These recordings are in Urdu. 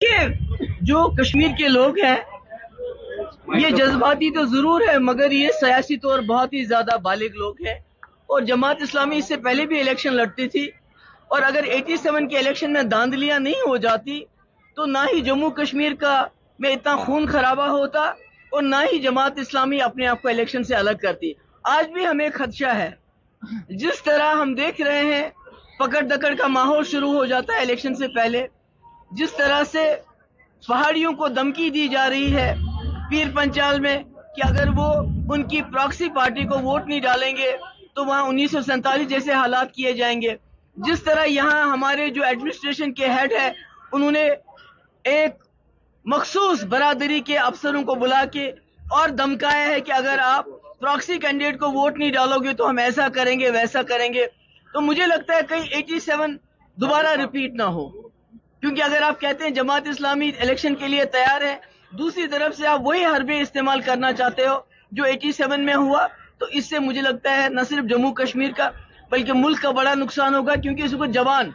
کہ جو کشمیر کے لوگ ہیں یہ جذباتی تو ضرور ہے مگر یہ سیاسی طور بہت ہی زیادہ بالغ لوگ ہیں اور جماعت اسلامی اس سے پہلے بھی الیکشن لڑتی تھی اور اگر 87 کے الیکشن میں دھاندلیاں نہیں ہو جاتی تو نہ ہی جموں کشمیر کا میں اتنا خون خرابہ ہوتا اور نہ ہی جماعت اسلامی اپنے آپ کو الیکشن سے الگ کرتی. آج بھی ہمیں خدشہ ہے جس طرح ہم دیکھ رہے ہیں پکڑ دکڑ کا ماحول شروع ہو جاتا ہے الیکشن سے پہلے, جس طرح سے پہاڑیوں کو دھمکی دی جا رہی ہے پیر پنچال میں کہ اگر وہ ان کی پراکسی پارٹی کو ووٹ نہیں ڈالیں گے تو وہاں 1947 جیسے حالات کیے جائیں گے. جس طرح یہاں ہمارے جو ایڈمنسٹریشن کے ہیڈ ہے انہوں نے ایک مخصوص برادری کے افسروں کو بلا کے اور دھمکایا ہے کہ اگر آپ پراکسی کینڈیڈیٹ کو ووٹ نہیں ڈالو گے تو ہم ایسا کریں گے ویسا کریں گے. تو مجھے لگتا ہے کہیں 87 دوبارہ ریپیٹ نہ ہو, کیونکہ اگر آپ کہتے ہیں جماعت اسلامی الیکشن کے لیے تیار ہے, دوسری طرف سے آپ وہی حربے استعمال کرنا چاہتے ہو جو 87 میں ہوا, تو اس سے مجھے لگتا ہے نہ صرف جموں کشمیر کا بلکہ ملک کا بڑا نقصان ہوگا, کیونکہ اس کو جوان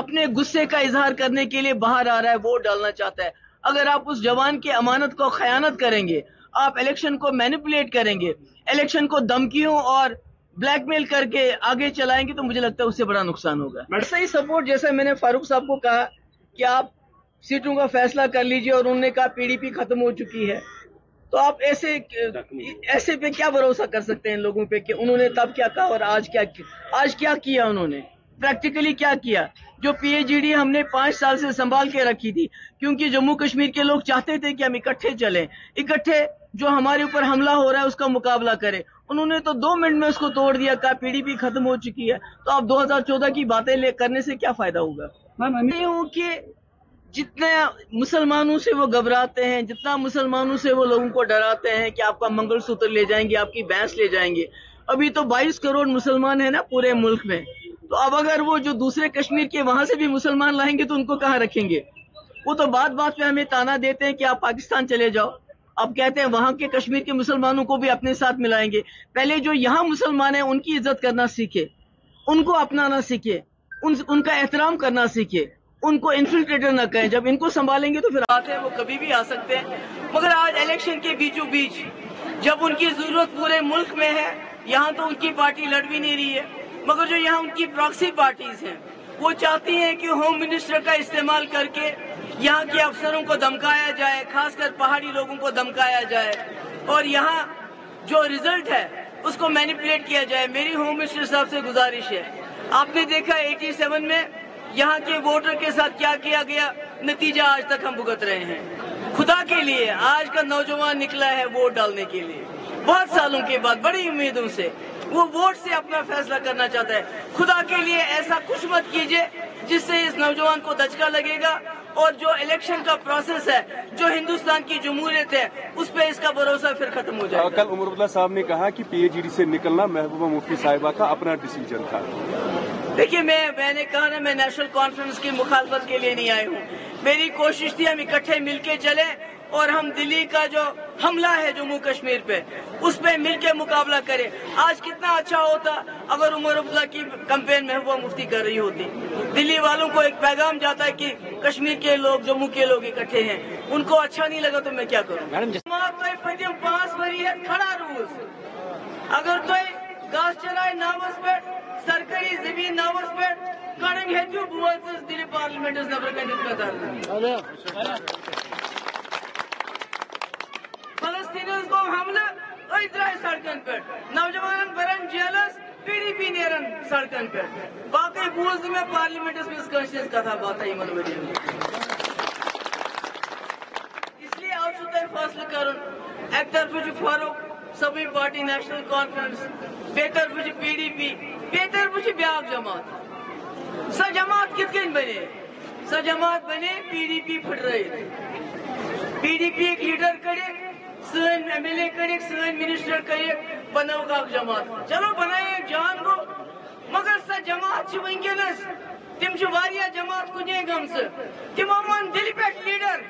اپنے غصے کا اظہار کرنے کے لیے باہر آ رہا ہے, ووٹ ڈالنا چاہتا ہے. اگر آپ اس جوان کی امانت کو خیانت کریں گے, آپ الیکشن کو مینیپولیٹ کریں گے, الیکشن کو دھمکیوں اور بلیک میل کر کے آگے چلائیں گے, تو مجھے لگتا ہے اس سے بڑا نقصان ہوگا. صحیح سپورٹ جیسا میں نے فاروق صاحب کو کہا کہ آپ سیٹوں کا فیصلہ کر لیجئے اور انہوں نے کہا پی ڈی پی ختم ہو چکی ہے, تو آپ ایسے پہ کیا بھروسہ کر سکتے ہیں لوگوں پہ کہ انہوں نے تب کیا کہا اور آج کیا کیا انہوں نے پریکٹیکلی کیا کیا. جو پی ایچ ڈی ہم نے 5 سال سے سنبھال کے رکھی تھی کیونکہ جموں کشمیر کے لوگ چاہتے تھے کہ ہم اکٹھے چلیں, اکٹھے جو ہمارے اوپر حملہ ہو رہا ہے اس کا مقابلہ کریں. انہوں نے تو 2 منٹ میں اس کو توڑ دیا, کہا پی ڈی پی ختم ہو چکی ہے. تو اب 2014 کی باتیں کرنے سے کیا فائدہ ہوگا. میں ہوں کہ جتنے مسلمانوں سے وہ گھبراتے ہیں, جتنا مسلمانوں سے وہ لوگوں کو ڈراتے ہیں کہ آپ کا منگل سوتر لے جائیں گے, آپ کی بھینس لے جائیں گے. ابھی تو 22 کروڑ مسلمان ہیں نا پورے ملک میں, تو اب اگر وہ جو دوسرے کشمیر کے وہاں سے بھی مسلمان لائیں گے تو ان کو کہاں رکھیں گے. وہ تو بات بات پہ ہمیں تانا دیتے ہیں کہ آپ پاکستان چلے جاؤ, اب کہتے ہیں وہاں کے کشمیر کے مسلمانوں کو بھی اپنے ساتھ ملائیں گے. پہلے جو یہاں مسلمان ہیں ان کی عزت کرنا سیکھے, ان کو اپنانا سیکھے, ان کا احترام کرنا سیکھے, ان کو انفلٹریٹر نہ کہیں. جب ان کو سنبھالیں گے تو پھر بات ہے وہ کبھی بھی آ سکتے ہیں. مگر آج الیکشن کے بیچوں بیچ جب ان کی ضرورت پورے ملک میں ہے, یہاں تو ان کی پارٹی لڑ بھی نہیں رہی ہے, مگر جو یہاں ان کی پراکسی پارٹیز ہیں وہ چاہتی ہیں کہ ہوم منسٹر کا استعمال کر کے یہاں کے افسروں کو دھمکایا جائے, خاص کر پہاڑی لوگوں کو دھمکایا جائے اور یہاں جو ریزلٹ ہے اس کو مینیپولیٹ کیا جائے. میری ہوم منسٹر صاحب سے گزارش ہے, آپ نے دیکھا 87 میں یہاں کے ووٹر کے ساتھ کیا کیا گیا, نتیجہ آج تک ہم بھگت رہے ہیں. خدا کے لیے آج کا نوجوان نکلا ہے ووٹ ڈالنے کے لیے, بہت سالوں کے بعد بڑی امیدوں سے وہ ووٹ سے اپنا فیصلہ کرنا چاہتا ہے. خدا کے لیے ایسا کچھ مت کیجئے جس سے اس نوجوان کو دھچکا لگے گا اور جو الیکشن کا پروسیس ہے, جو ہندوستان کی جمہوریت ہے, اس پہ اس کا بھروسہ پھر ختم ہو جائے گا. کل عمر عبداللہ صاحب نے کہا کہ پی ایچ ڈی سے نکلنا محبوبہ مفتی صاحبہ کا اپنا ڈیسیجن تھا. دیکھیے میں نے کہا نا, میں نیشنل کانفرنس کی مخالفت کے لیے نہیں آئی ہوں. میری کوشش تھی ہم اکٹھے مل کے چلیں اور ہم دلی کا جو حملہ ہے جموں کشمیر پہ اس پہ مل کے مقابلہ کریں. آج کتنا اچھا ہوتا اگر عمر عبداللہ کی کمپین محبوبہ مفتی کر رہی ہوتی. دلی والوں کو ایک پیغام جاتا ہے کہ کشمیر کے لوگ, جموں کے لوگ اکٹھے ہیں, ان کو اچھا نہیں لگا تو میں کیا کروں. پتم 5 وری کھڑا روز اگر تو گاس چرائے ناوس پہ سرکاری زمین ناوس پہ کڑنگ ہیتو بوز دلی پارلیمنٹ نبر کنڈ فلسطینز کو حملہ ازرائے سڑکن پہ, نوجوان برن جیلس, پی ڈی پی نیرن سڑکن پہ. باقی بوز میں پارلیمنٹس میں کتھا بات ہے یمن ورین. اس لیے آپ سے فاصلہ کرن, ایک طرف فاروق سبھی پارٹی نیشنل کانفرنس, بے طرف پی ڈی پی, بے طرف بیاق جماعت. سا جماعت کت کن بنے, سا جماعت بنے پی ڈی پی پھٹ رہے. پی ڈی پی ایک لیڈر کرے, سن ایم ایل اے کرے, سن منسٹر کرے, بنو کا جماعت. چلو بنائے ایک جان کو, مگر سا جماعت ونکس تم واریاہ جماعت کنے گم سے تمو من دل پہ لیڈر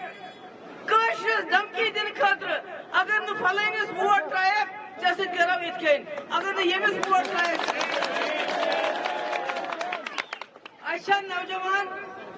کاشرس دھمکی دن خاطر اگر نو فلانس ووٹ ترائک ژے سۭتۍ کرو یِتھ کٔنۍ, اگر نہٕ ییٚمِس ووٹ ترائک. اچھا نوجوان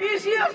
PCS